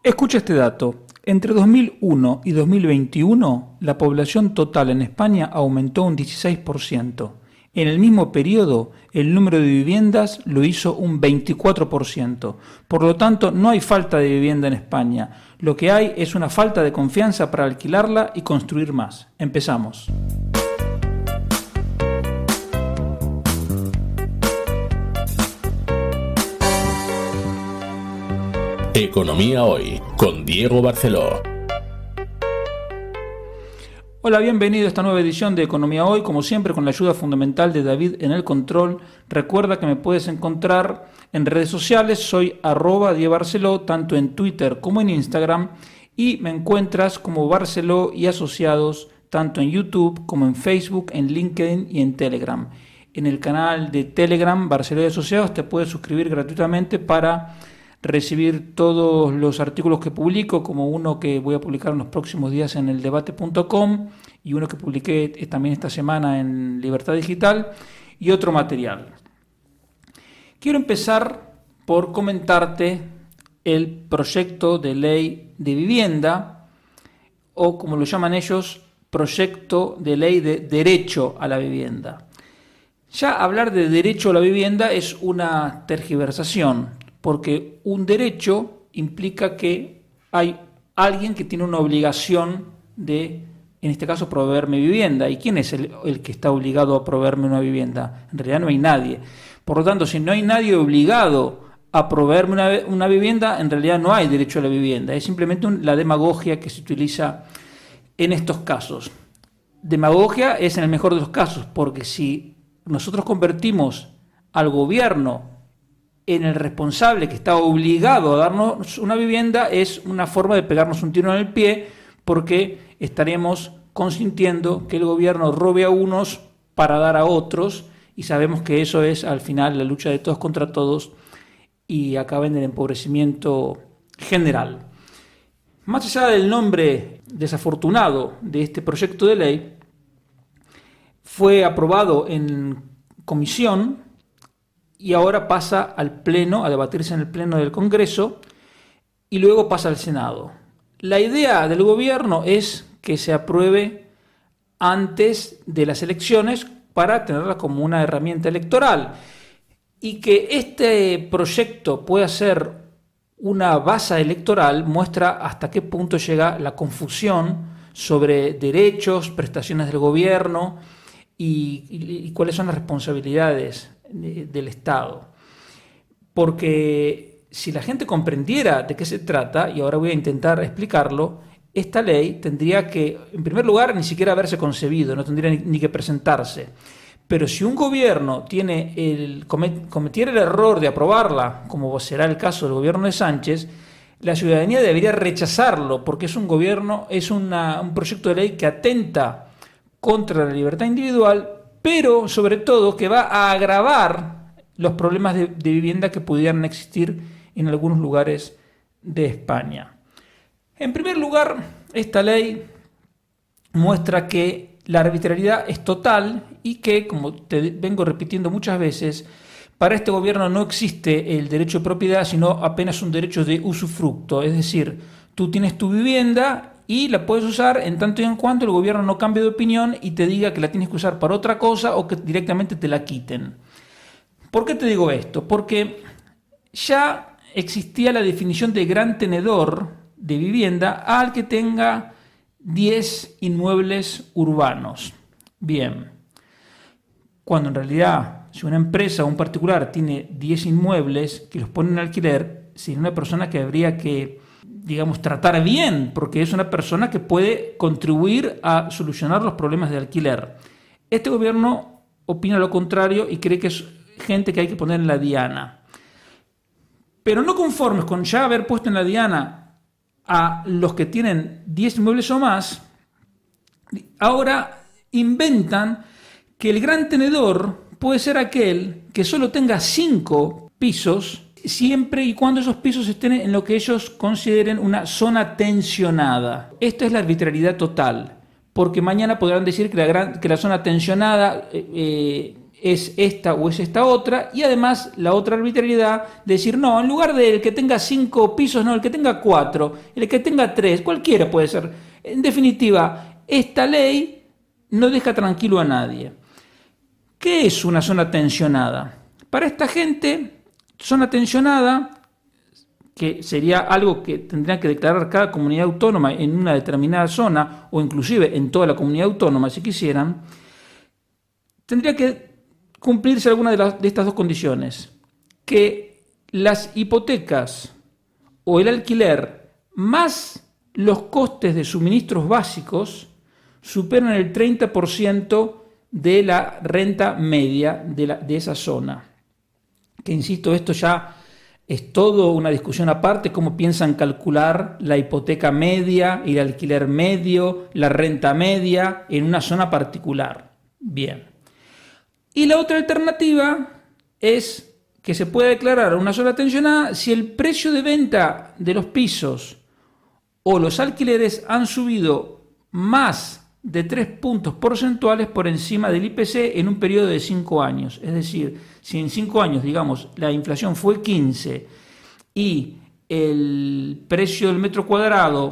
Escucha este dato. Entre 2001 y 2021, la población total en España aumentó un 16%. En el mismo periodo, el número de viviendas lo hizo un 24%. Por lo tanto, no hay falta de vivienda en España. Lo que hay es una falta de confianza para alquilarla y construir más. Empezamos. Economía Hoy, con Diego Barceló. Hola, bienvenido a esta nueva edición de Economía Hoy, como siempre con la ayuda fundamental de David en el control. Recuerda que me puedes encontrar en redes sociales, soy @DiegoBarceló, tanto en Twitter como en Instagram, y me encuentras como Barceló y Asociados, tanto en YouTube como en Facebook, en LinkedIn y en Telegram. En el canal de Telegram, Barceló y Asociados, te puedes suscribir gratuitamente para recibir todos los artículos que publico, como uno que voy a publicar en los próximos días en eldebate.com y uno que publiqué también esta semana en Libertad Digital y otro material. Quiero empezar por comentarte el proyecto de ley de vivienda, o como lo llaman ellos, proyecto de ley de derecho a la vivienda. Ya hablar de derecho a la vivienda es una tergiversación, porque un derecho implica que hay alguien que tiene una obligación de, en este caso, proveerme vivienda. ¿Y quién es el que está obligado a proveerme una vivienda? En realidad no hay nadie. Por lo tanto, si no hay nadie obligado a proveerme una vivienda, en realidad no hay derecho a la vivienda. Es simplemente la demagogia que se utiliza en estos casos. Demagogia es en el mejor de los casos, porque si nosotros convertimos al gobierno en el responsable que está obligado a darnos una vivienda, es una forma de pegarnos un tiro en el pie, porque estaremos consintiendo que el gobierno robe a unos para dar a otros, y sabemos que eso es al final la lucha de todos contra todos y acaba en el empobrecimiento general. Más allá del nombre desafortunado de este proyecto de ley, fue aprobado en comisión y ahora pasa al Pleno, a debatirse en el Pleno del Congreso, y luego pasa al Senado. La idea del gobierno es que se apruebe antes de las elecciones para tenerla como una herramienta electoral, y que este proyecto pueda ser una base electoral muestra hasta qué punto llega la confusión sobre derechos, prestaciones del gobierno y cuáles son las responsabilidades del Estado. Porque si la gente comprendiera de qué se trata, y ahora voy a intentar explicarlo, esta ley tendría que, en primer lugar, ni siquiera haberse concebido, no tendría ni que presentarse. Pero si un gobierno cometiera el error de aprobarla, como será el caso del gobierno de Sánchez, la ciudadanía debería rechazarlo, porque es un proyecto de ley que atenta contra la libertad individual, pero sobre todo que va a agravar los problemas de vivienda que pudieran existir en algunos lugares de España. En primer lugar, esta ley muestra que la arbitrariedad es total y que, como te vengo repitiendo muchas veces, para este gobierno no existe el derecho de propiedad, sino apenas un derecho de usufructo. Es decir, tú tienes tu vivienda y la puedes usar en tanto y en cuanto el gobierno no cambie de opinión y te diga que la tienes que usar para otra cosa o que directamente te la quiten. ¿Por qué te digo esto? Porque ya existía la definición de gran tenedor de vivienda al que tenga 10 inmuebles urbanos. Bien, cuando en realidad si una empresa o un particular tiene 10 inmuebles que los pone en alquiler, sería una persona que habría que, digamos, tratar bien, porque es una persona que puede contribuir a solucionar los problemas de alquiler. Este gobierno opina lo contrario y cree que es gente que hay que poner en la diana. Pero no conformes con ya haber puesto en la diana a los que tienen 10 inmuebles o más, ahora inventan que el gran tenedor puede ser aquel que solo tenga 5 pisos, siempre y cuando esos pisos estén en lo que ellos consideren una zona tensionada. Esto es la arbitrariedad total, porque mañana podrán decir que la zona tensionada es esta o es esta otra, y además la otra arbitrariedad de decir, no, en lugar del que tenga 5 pisos, no, el que tenga 4, el que tenga 3, cualquiera puede ser. En definitiva, esta ley no deja tranquilo a nadie. ¿Qué es una zona tensionada? Para esta gente, zona tensionada, que sería algo que tendría que declarar cada comunidad autónoma en una determinada zona, o inclusive en toda la comunidad autónoma si quisieran, tendría que cumplirse alguna de estas dos condiciones: que las hipotecas o el alquiler más los costes de suministros básicos superan el 30% de la renta media de esa zona. Que insisto, esto ya es todo una discusión aparte, cómo piensan calcular la hipoteca media, el alquiler medio, la renta media en una zona particular. Bien. Y la otra alternativa es que se pueda declarar una zona tensionada si el precio de venta de los pisos o los alquileres han subido más de 3 puntos porcentuales por encima del IPC en un periodo de 5 años. Es decir, si en 5 años, digamos, la inflación fue 15 y el precio del metro cuadrado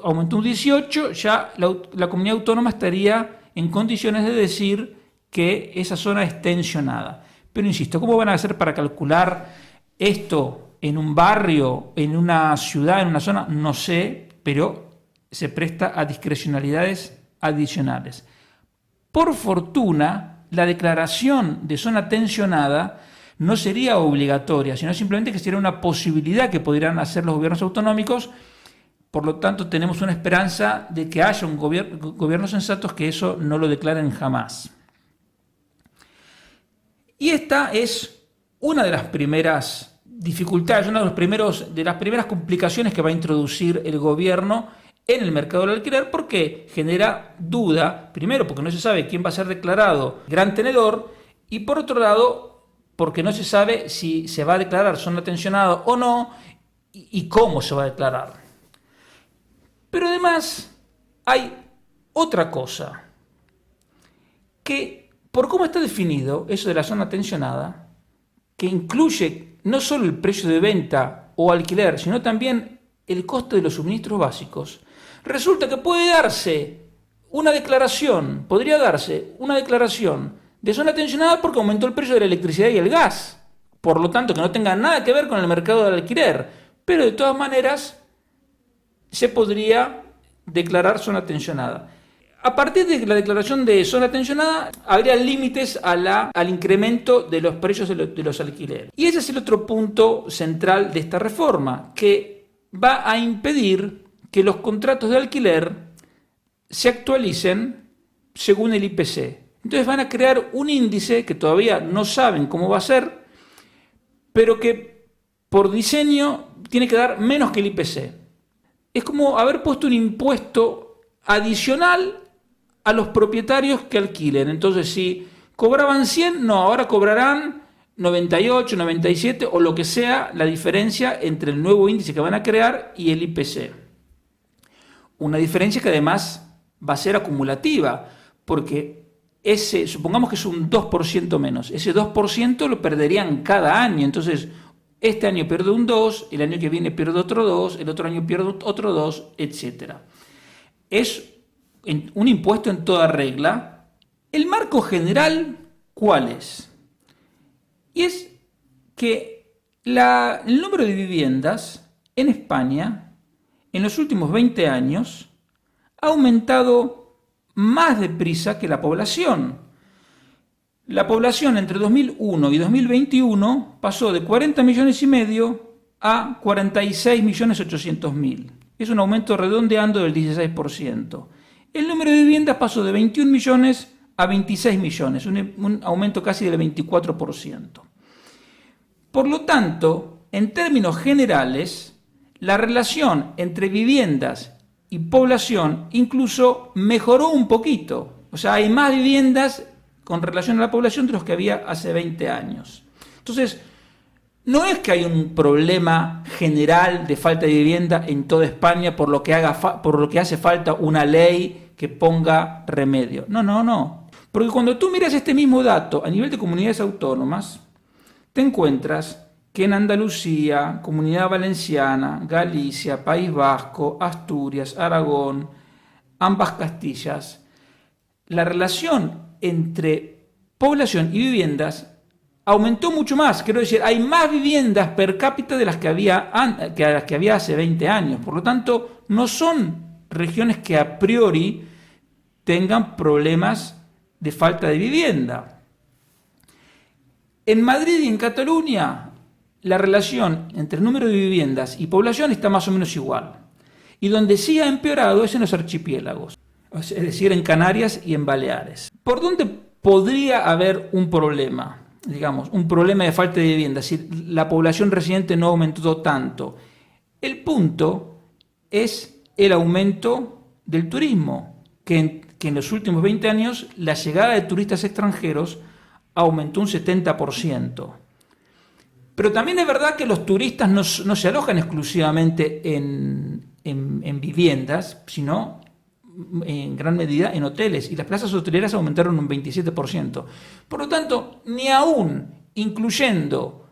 aumentó un 18, ya la comunidad autónoma estaría en condiciones de decir que esa zona es tensionada. Pero insisto, ¿cómo van a hacer para calcular esto en un barrio, en una ciudad, en una zona? No sé, pero se presta a discrecionalidades adicionales. Por fortuna, la declaración de zona tensionada no sería obligatoria, sino simplemente que sería una posibilidad que podrían hacer los gobiernos autonómicos. Por lo tanto, tenemos una esperanza de que haya gobiernos sensatos que eso no lo declaren jamás. Y esta es una de las primeras dificultades, una de las primeras complicaciones que va a introducir el gobierno en el mercado del alquiler, porque genera duda, primero porque no se sabe quién va a ser declarado gran tenedor, y por otro lado porque no se sabe si se va a declarar zona tensionada o no, y cómo se va a declarar. Pero además hay otra cosa, que por cómo está definido eso de la zona tensionada, que incluye no solo el precio de venta o alquiler, sino también el costo de los suministros básicos, resulta que podría darse una declaración de zona tensionada porque aumentó el precio de la electricidad y el gas. Por lo tanto, que no tenga nada que ver con el mercado del alquiler. Pero de todas maneras, se podría declarar zona tensionada. A partir de la declaración de zona tensionada, habría límites al incremento de los precios de los alquileres. Y ese es el otro punto central de esta reforma, que va a impedir que los contratos de alquiler se actualicen según el IPC. Entonces van a crear un índice que todavía no saben cómo va a ser, pero que por diseño tiene que dar menos que el IPC. Es como haber puesto un impuesto adicional a los propietarios que alquilen. Entonces, si cobraban 100, no, ahora cobrarán 98, 97 o lo que sea la diferencia entre el nuevo índice que van a crear y el IPC. Una diferencia que además va a ser acumulativa, porque supongamos que es un 2% menos, ese 2% lo perderían cada año. Entonces, este año pierdo un 2, el año que viene pierdo otro 2, el otro año pierdo otro 2, etc. Es un impuesto en toda regla. ¿El marco general cuál es? Y es que el número de viviendas en España en los últimos 20 años ha aumentado más deprisa que la población. La población entre 2001 y 2021 pasó de 40 millones y medio a 46.800.000. Es un aumento redondeando del 16%. El número de viviendas pasó de 21 millones a 26 millones, un aumento casi del 24%. Por lo tanto, en términos generales, la relación entre viviendas y población incluso mejoró un poquito. O sea, hay más viviendas con relación a la población de los que había hace 20 años. Entonces, no es que hay un problema general de falta de vivienda en toda España por lo que hace falta una ley que ponga remedio. No. Porque cuando tú miras este mismo dato a nivel de comunidades autónomas, te encuentras que en Andalucía, Comunidad Valenciana, Galicia, País Vasco, Asturias, Aragón, ambas Castillas, la relación entre población y viviendas aumentó mucho más. Quiero decir, hay más viviendas per cápita de las que había hace 20 años. Por lo tanto, no son regiones que a priori tengan problemas de falta de vivienda. En Madrid y en Cataluña, la relación entre el número de viviendas y población está más o menos igual. Y donde sí ha empeorado es en los archipiélagos, es decir, en Canarias y en Baleares. ¿Por dónde podría haber un problema? Digamos, un problema de falta de vivienda, si la población residente no aumentó tanto. El punto es el aumento del turismo, que en los últimos 20 años la llegada de turistas extranjeros aumentó un 70%. Pero también es verdad que los turistas no se alojan exclusivamente en viviendas, sino en gran medida en hoteles, y las plazas hoteleras aumentaron un 27%. Por lo tanto, ni aún incluyendo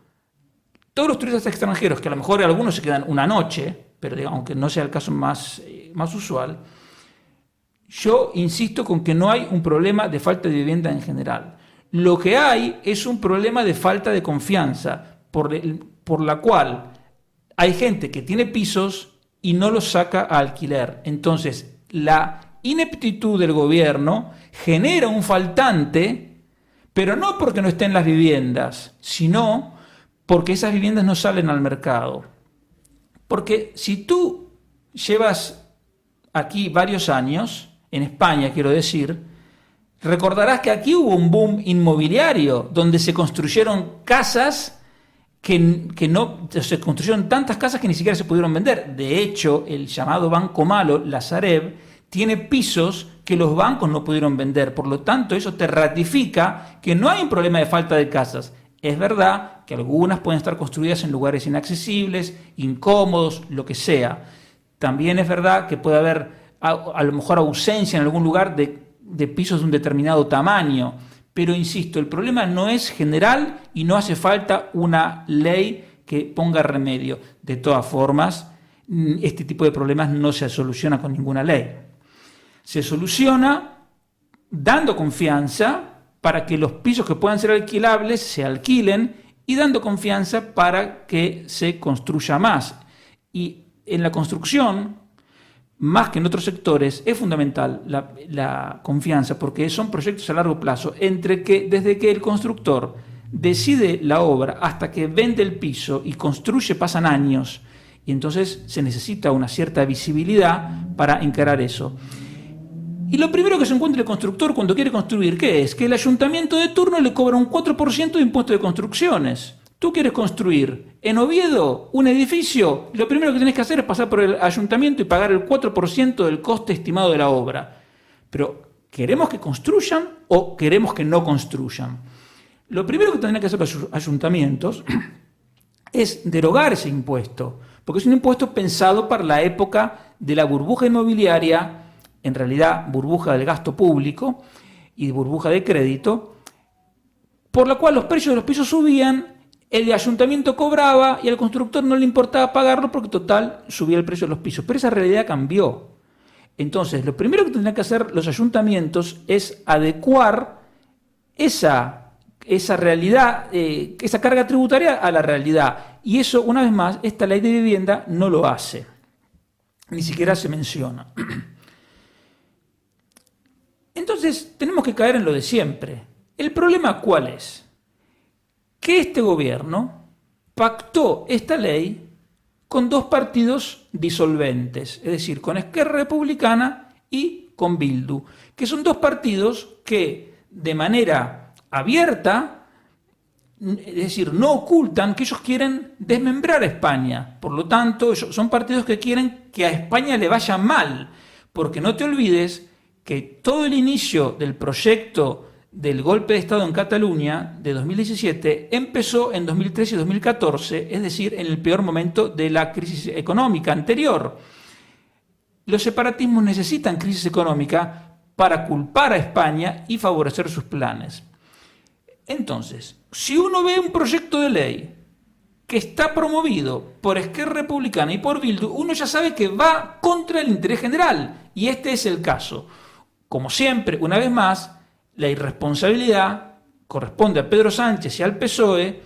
todos los turistas extranjeros, que a lo mejor algunos se quedan una noche, pero aunque no sea el caso más usual, yo insisto con que no hay un problema de falta de vivienda en general. Lo que hay es un problema de falta de confianza, por la cual hay gente que tiene pisos y no los saca a alquiler. Entonces, la ineptitud del gobierno genera un faltante, pero no porque no estén las viviendas, sino porque esas viviendas no salen al mercado. Porque si tú llevas aquí varios años, en España quiero decir, recordarás que aquí hubo un boom inmobiliario, donde se construyeron casas se construyeron tantas casas que ni siquiera se pudieron vender. De hecho, el llamado Banco Malo, la Sareb, tiene pisos que los bancos no pudieron vender. Por lo tanto, eso te ratifica que no hay un problema de falta de casas. Es verdad que algunas pueden estar construidas en lugares inaccesibles, incómodos, lo que sea. También es verdad que puede haber a lo mejor ausencia en algún lugar de pisos de un determinado tamaño. Pero insisto, el problema no es general y no hace falta una ley que ponga remedio. De todas formas, este tipo de problemas no se soluciona con ninguna ley. Se soluciona dando confianza para que los pisos que puedan ser alquilables se alquilen y dando confianza para que se construya más. Y en la construcción, más que en otros sectores, es fundamental la confianza, porque son proyectos a largo plazo, desde que el constructor decide la obra hasta que vende el piso y construye pasan años, y entonces se necesita una cierta visibilidad para encarar eso. Y lo primero que se encuentra el constructor cuando quiere construir, ¿qué es? Que el ayuntamiento de turno le cobra un 4% de impuesto de construcciones. Tú quieres construir en Oviedo un edificio, lo primero que tienes que hacer es pasar por el ayuntamiento y pagar el 4% del coste estimado de la obra. Pero, ¿queremos que construyan o queremos que no construyan? Lo primero que tendrían que hacer los ayuntamientos es derogar ese impuesto, porque es un impuesto pensado para la época de la burbuja inmobiliaria, en realidad burbuja del gasto público y burbuja de crédito, por la cual los precios de los pisos subían. El ayuntamiento cobraba y al constructor no le importaba pagarlo porque total subía el precio de los pisos. Pero esa realidad cambió. Entonces, lo primero que tendrían que hacer los ayuntamientos es adecuar esa realidad, esa carga tributaria a la realidad. Y eso, una vez más, esta ley de vivienda no lo hace. Ni siquiera se menciona. Entonces, tenemos que caer en lo de siempre. ¿El problema cuál es? Que este gobierno pactó esta ley con dos partidos disolventes, es decir, con Esquerra Republicana y con Bildu, que son dos partidos que de manera abierta, es decir, no ocultan que ellos quieren desmembrar a España. Por lo tanto, ellos son partidos que quieren que a España le vaya mal, porque no te olvides que todo el inicio del proyecto del golpe de Estado en Cataluña de 2017 empezó en 2013 y 2014, es decir, en el peor momento de la crisis económica anterior. Los separatismos necesitan crisis económica para culpar a España y favorecer sus planes. Entonces, si uno ve un proyecto de ley que está promovido por Esquerra Republicana y por Bildu, uno ya sabe que va contra el interés general, y este es el caso. Como siempre, una vez más, la irresponsabilidad corresponde a Pedro Sánchez y al PSOE,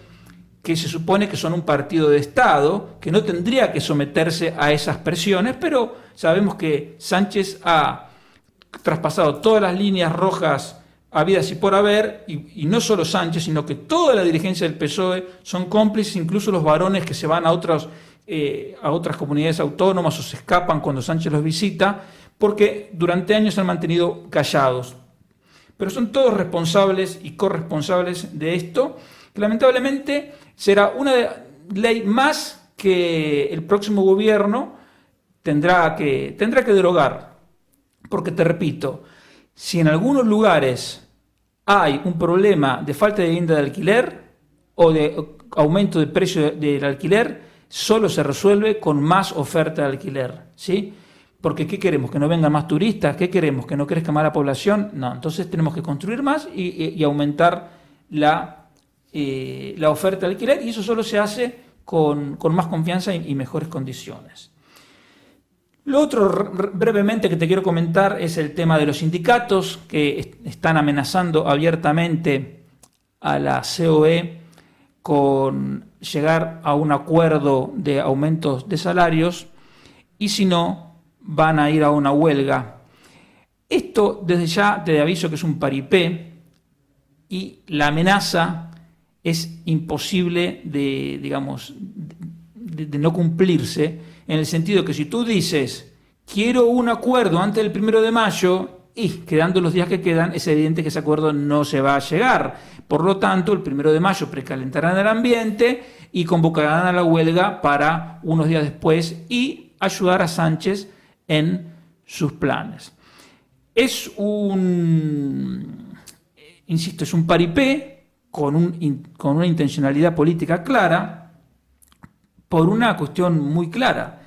que se supone que son un partido de Estado, que no tendría que someterse a esas presiones, pero sabemos que Sánchez ha traspasado todas las líneas rojas habidas y por haber, y no solo Sánchez, sino que toda la dirigencia del PSOE son cómplices, incluso los varones que se van a otras comunidades autónomas o se escapan cuando Sánchez los visita, porque durante años se han mantenido callados. Pero son todos responsables y corresponsables de esto, que lamentablemente será una ley más que el próximo gobierno tendrá que derogar. Porque te repito, si en algunos lugares hay un problema de falta de vivienda de alquiler o de aumento de precio del alquiler, solo se resuelve con más oferta de alquiler, ¿sí? Porque ¿qué queremos? ¿Que no vengan más turistas? ¿Qué queremos? ¿Que no crezca más la población? No, entonces tenemos que construir más y aumentar la oferta de alquiler, y eso solo se hace con más confianza y mejores condiciones. Lo otro brevemente que te quiero comentar es el tema de los sindicatos que están amenazando abiertamente a la COE con llegar a un acuerdo de aumentos de salarios, y si no, van a ir a una huelga. Esto desde ya te aviso que es un paripé, y la amenaza es imposible de no cumplirse, en el sentido que si tú dices quiero un acuerdo antes del 1 de mayo, y quedando los días que quedan, es evidente que ese acuerdo no se va a llegar. Por lo tanto, el 1 de mayo precalentarán el ambiente y convocarán a la huelga para unos días después y ayudar a Sánchez en sus planes. Es un paripé con una intencionalidad política clara, por una cuestión muy clara.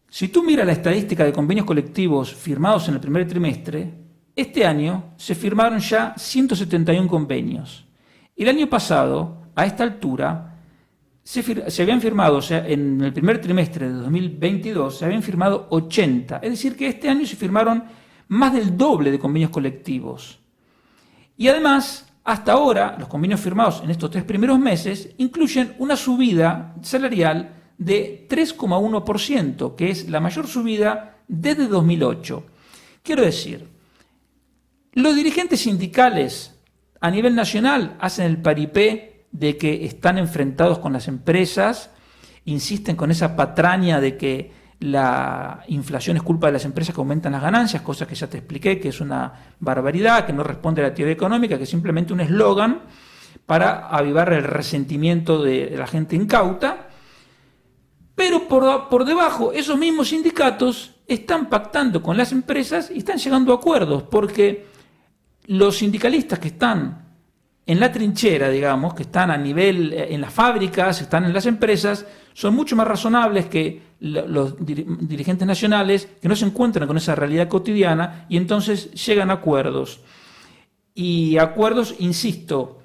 Si tú miras la estadística de convenios colectivos firmados en el primer trimestre, este año se firmaron ya 171 convenios. El año pasado, a esta altura, se habían firmado, o sea, en el primer trimestre de 2022, se habían firmado 80. Es decir, que este año se firmaron más del doble de convenios colectivos. Y además, hasta ahora, los convenios firmados en estos 3 primeros meses incluyen una subida salarial de 3,1%, que es la mayor subida desde 2008. Quiero decir, los dirigentes sindicales a nivel nacional hacen el paripé de que están enfrentados con las empresas, insisten con esa patraña de que la inflación es culpa de las empresas que aumentan las ganancias, cosa que ya te expliqué, que es una barbaridad, que no responde a la teoría económica, que es simplemente un eslogan para avivar el resentimiento de la gente incauta. Pero por debajo, esos mismos sindicatos están pactando con las empresas y están llegando a acuerdos, porque los sindicalistas que están en la trinchera, digamos, que están a nivel en las fábricas, están en las empresas, son mucho más razonables que los dirigentes nacionales, que no se encuentran con esa realidad cotidiana, y entonces llegan a acuerdos. Y acuerdos, insisto,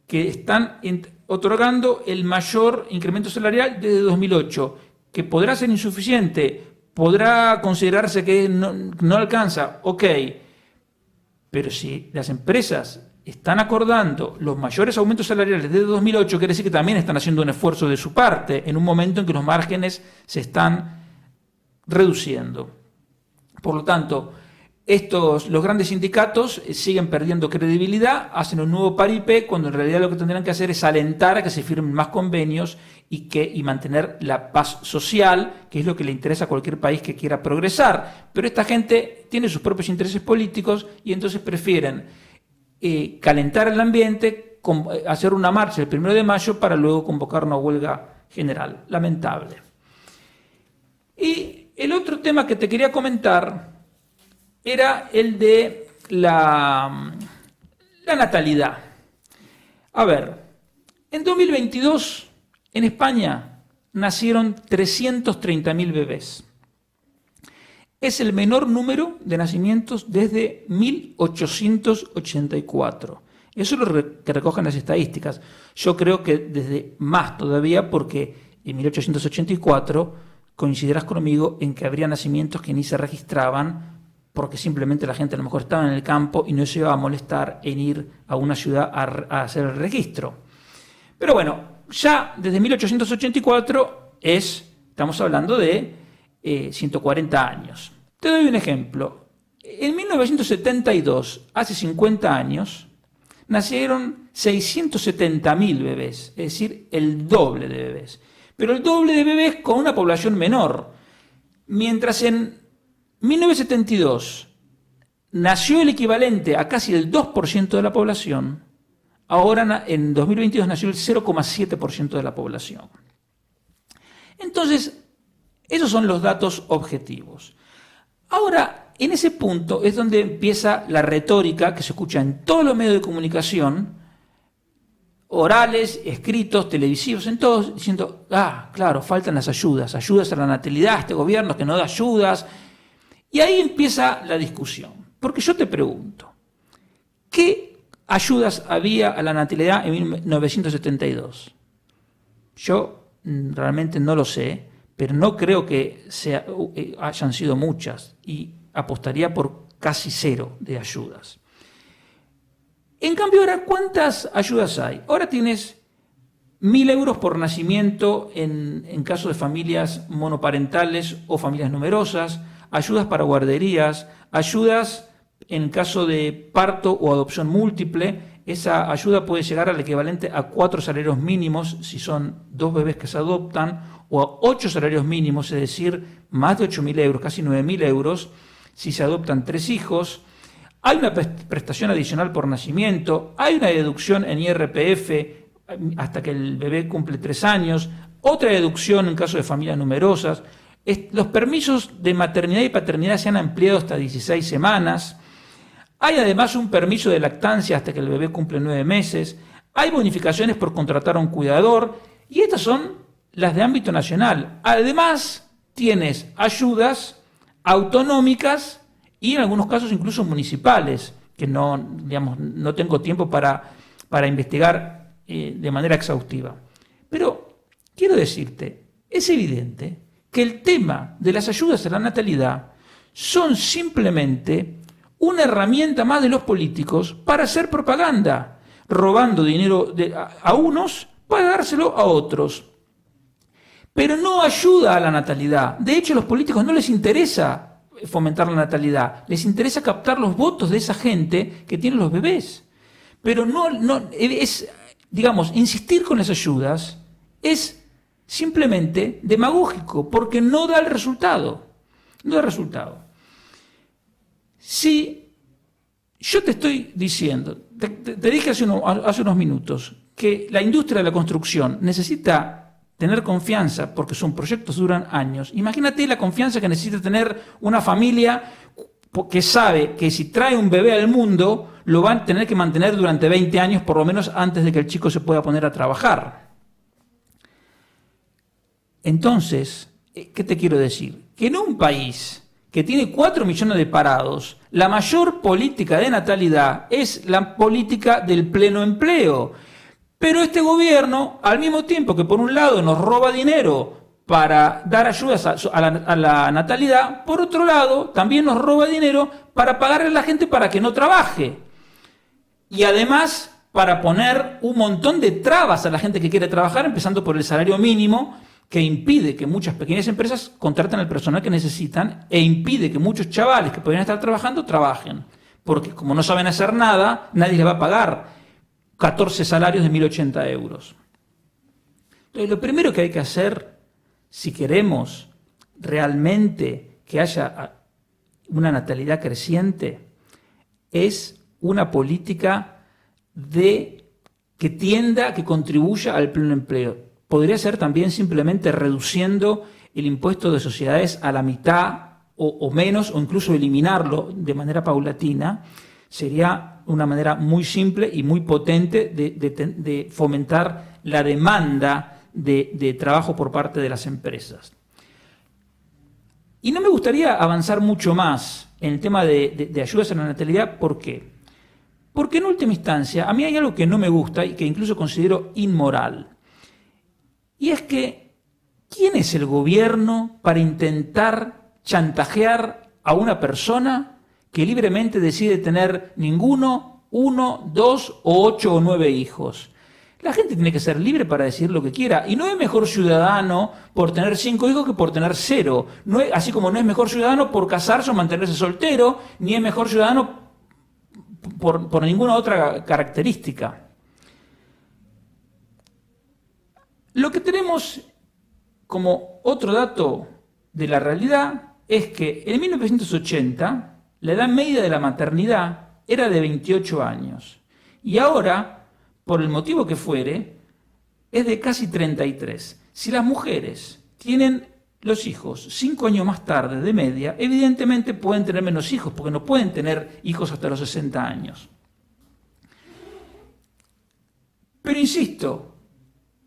que están otorgando el mayor incremento salarial desde 2008, que podrá ser insuficiente, podrá considerarse que no alcanza, ok, pero si las empresas están acordando los mayores aumentos salariales desde 2008, quiere decir que también están haciendo un esfuerzo de su parte en un momento en que los márgenes se están reduciendo. Por lo tanto, los grandes sindicatos siguen perdiendo credibilidad, hacen un nuevo paripé, cuando en realidad lo que tendrán que hacer es alentar a que se firmen más convenios y mantener la paz social, que es lo que le interesa a cualquier país que quiera progresar. Pero esta gente tiene sus propios intereses políticos y entonces prefieren calentar el ambiente, hacer una marcha el 1 de mayo para luego convocar una huelga general. Lamentable. Y el otro tema que te quería comentar era el de la natalidad. A ver, en 2022 en España nacieron 330.000 bebés. es el menor número de nacimientos desde 1884. Eso es lo que recogen las estadísticas. Yo creo que desde más todavía, porque en 1884 coincidirás conmigo en que habría nacimientos que ni se registraban porque simplemente la gente a lo mejor estaba en el campo y no se iba a molestar en ir a una ciudad a hacer el registro. Pero bueno, ya desde 1884 estamos hablando de 140 años. Te doy un ejemplo. En 1972, hace 50 años, nacieron 670.000 bebés, es decir, el doble de bebés. Pero el doble de bebés con una población menor. Mientras en 1972 nació el equivalente a casi el 2% de la población, ahora en 2022 nació el 0,7% de la población. Entonces, esos son los datos objetivos. Ahora, en ese punto es donde empieza la retórica que se escucha en todos los medios de comunicación, orales, escritos, televisivos, en todos, diciendo, claro, faltan las ayudas a la natalidad, este gobierno que no da ayudas. Y ahí empieza la discusión. Porque yo te pregunto, ¿qué ayudas había a la natalidad en 1972? Yo realmente no lo sé, pero no creo que hayan sido muchas y apostaría por casi cero de ayudas. En cambio, ahora, ¿cuántas ayudas hay? Ahora tienes 1.000 euros por nacimiento en caso de familias monoparentales o familias numerosas, ayudas para guarderías, ayudas en caso de parto o adopción múltiple. Esa ayuda puede llegar al equivalente a 4 salarios mínimos si son 2 bebés que se adoptan, o a 8 salarios mínimos, es decir, más de 8.000 euros, casi 9.000 euros, si se adoptan 3 hijos. Hay una prestación adicional por nacimiento, hay una deducción en IRPF hasta que el bebé cumple 3 años, otra deducción en caso de familias numerosas. Los permisos de maternidad y paternidad se han ampliado hasta 16 semanas. Hay además un permiso de lactancia hasta que el bebé cumple 9 meses. Hay bonificaciones por contratar a un cuidador. Y estas son las de ámbito nacional. Además, tienes ayudas autonómicas y en algunos casos incluso municipales, que no tengo tiempo para investigar de manera exhaustiva. Pero quiero decirte, es evidente que el tema de las ayudas a la natalidad son simplemente una herramienta más de los políticos para hacer propaganda, robando dinero a unos para dárselo a otros. Pero no ayuda a la natalidad. De hecho, a los políticos no les interesa fomentar la natalidad, les interesa captar los votos de esa gente que tiene los bebés. Pero insistir con las ayudas es simplemente demagógico, porque no da el resultado. No da resultado. Si yo te estoy diciendo, te dije hace unos minutos, que la industria de la construcción necesita tener confianza porque sus proyectos duran años. Imagínate la confianza que necesita tener una familia que sabe que si trae un bebé al mundo, lo van a tener que mantener durante 20 años, por lo menos antes de que el chico se pueda poner a trabajar. Entonces, ¿qué te quiero decir? Que en un país que tiene 4 millones de parados, la mayor política de natalidad es la política del pleno empleo. Pero este gobierno, al mismo tiempo que por un lado nos roba dinero para dar ayudas a la natalidad, por otro lado también nos roba dinero para pagarle a la gente para que no trabaje. Y además para poner un montón de trabas a la gente que quiere trabajar, empezando por el salario mínimo, que impide que muchas pequeñas empresas contraten al personal que necesitan e impide que muchos chavales que podrían estar trabajando, trabajen. Porque como no saben hacer nada, nadie les va a pagar 14 salarios de 1.080 euros. Entonces, lo primero que hay que hacer, si queremos realmente que haya una natalidad creciente, es una política que contribuya al pleno empleo. Podría ser también simplemente reduciendo el impuesto de sociedades a la mitad o menos, o incluso eliminarlo de manera paulatina. Sería una manera muy simple y muy potente de fomentar la demanda de trabajo por parte de las empresas. Y no me gustaría avanzar mucho más en el tema de ayudas a la natalidad. ¿Por qué? Porque en última instancia, a mí hay algo que no me gusta y que incluso considero inmoral. Y es que, ¿quién es el gobierno para intentar chantajear a una persona que libremente decide tener ninguno, 1, 2 o 8 o 9 hijos? La gente tiene que ser libre para decir lo que quiera. Y no es mejor ciudadano por tener 5 hijos que por tener 0. No es, así como no es mejor ciudadano por casarse o mantenerse soltero, ni es mejor ciudadano por ninguna otra característica. Lo que tenemos como otro dato de la realidad es que en 1980 la edad media de la maternidad era de 28 años. Y ahora, por el motivo que fuere, es de casi 33. Si las mujeres tienen los hijos 5 años más tarde de media, evidentemente pueden tener menos hijos, porque no pueden tener hijos hasta los 60 años. Pero insisto,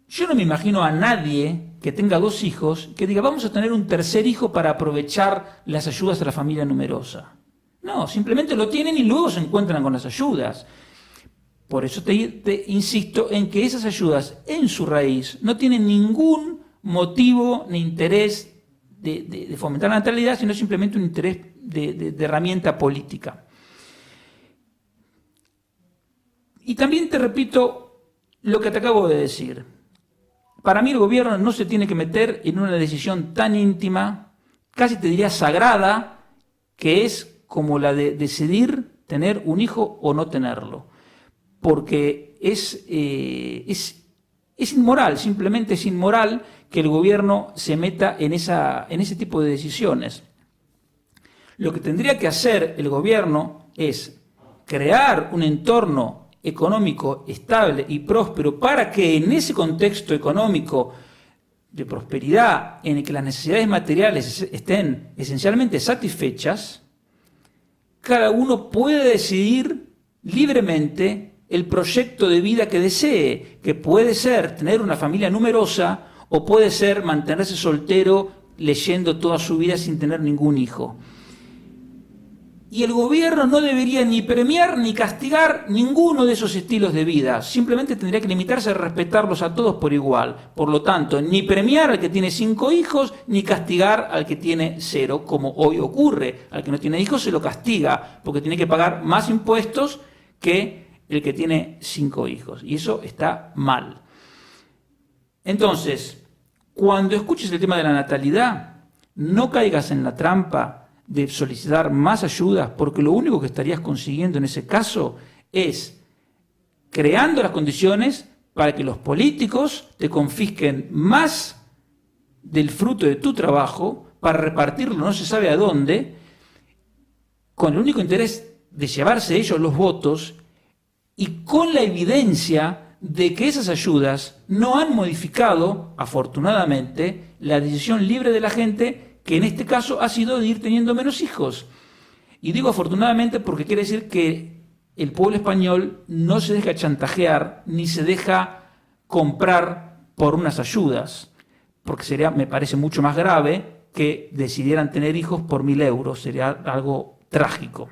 yo no me imagino a nadie que tenga 2 hijos que diga vamos a tener un tercer hijo para aprovechar las ayudas de la familia numerosa. No, simplemente lo tienen y luego se encuentran con las ayudas. Por eso te insisto en que esas ayudas en su raíz no tienen ningún motivo ni interés de fomentar la natalidad, sino simplemente un interés de herramienta política. Y también te repito lo que te acabo de decir. Para mí el gobierno no se tiene que meter en una decisión tan íntima, casi te diría sagrada, que es como la de decidir tener un hijo o no tenerlo. Porque es inmoral, simplemente es inmoral que el gobierno se meta en ese tipo de decisiones. Lo que tendría que hacer el gobierno es crear un entorno económico estable y próspero para que en ese contexto económico de prosperidad, en el que las necesidades materiales estén esencialmente satisfechas, cada uno pueda decidir libremente el proyecto de vida que desee, que puede ser tener una familia numerosa o puede ser mantenerse soltero leyendo toda su vida sin tener ningún hijo. Y el gobierno no debería ni premiar ni castigar ninguno de esos estilos de vida, simplemente tendría que limitarse a respetarlos a todos por igual. Por lo tanto, ni premiar al que tiene 5 hijos, ni castigar al que tiene 0, como hoy ocurre. Al que no tiene hijos se lo castiga, porque tiene que pagar más impuestos que el que tiene 5 hijos. Y eso está mal. Entonces, cuando escuches el tema de la natalidad, no caigas en la trampa de solicitar más ayudas, porque lo único que estarías consiguiendo en ese caso es creando las condiciones para que los políticos te confisquen más del fruto de tu trabajo para repartirlo no se sabe a dónde, con el único interés de llevarse ellos los votos y con la evidencia de que esas ayudas no han modificado, afortunadamente, la decisión libre de la gente, que en este caso ha sido de ir teniendo menos hijos. Y digo afortunadamente porque quiere decir que el pueblo español no se deja chantajear ni se deja comprar por unas ayudas, porque sería, me parece mucho más grave que decidieran tener hijos por 1.000 euros, sería algo trágico.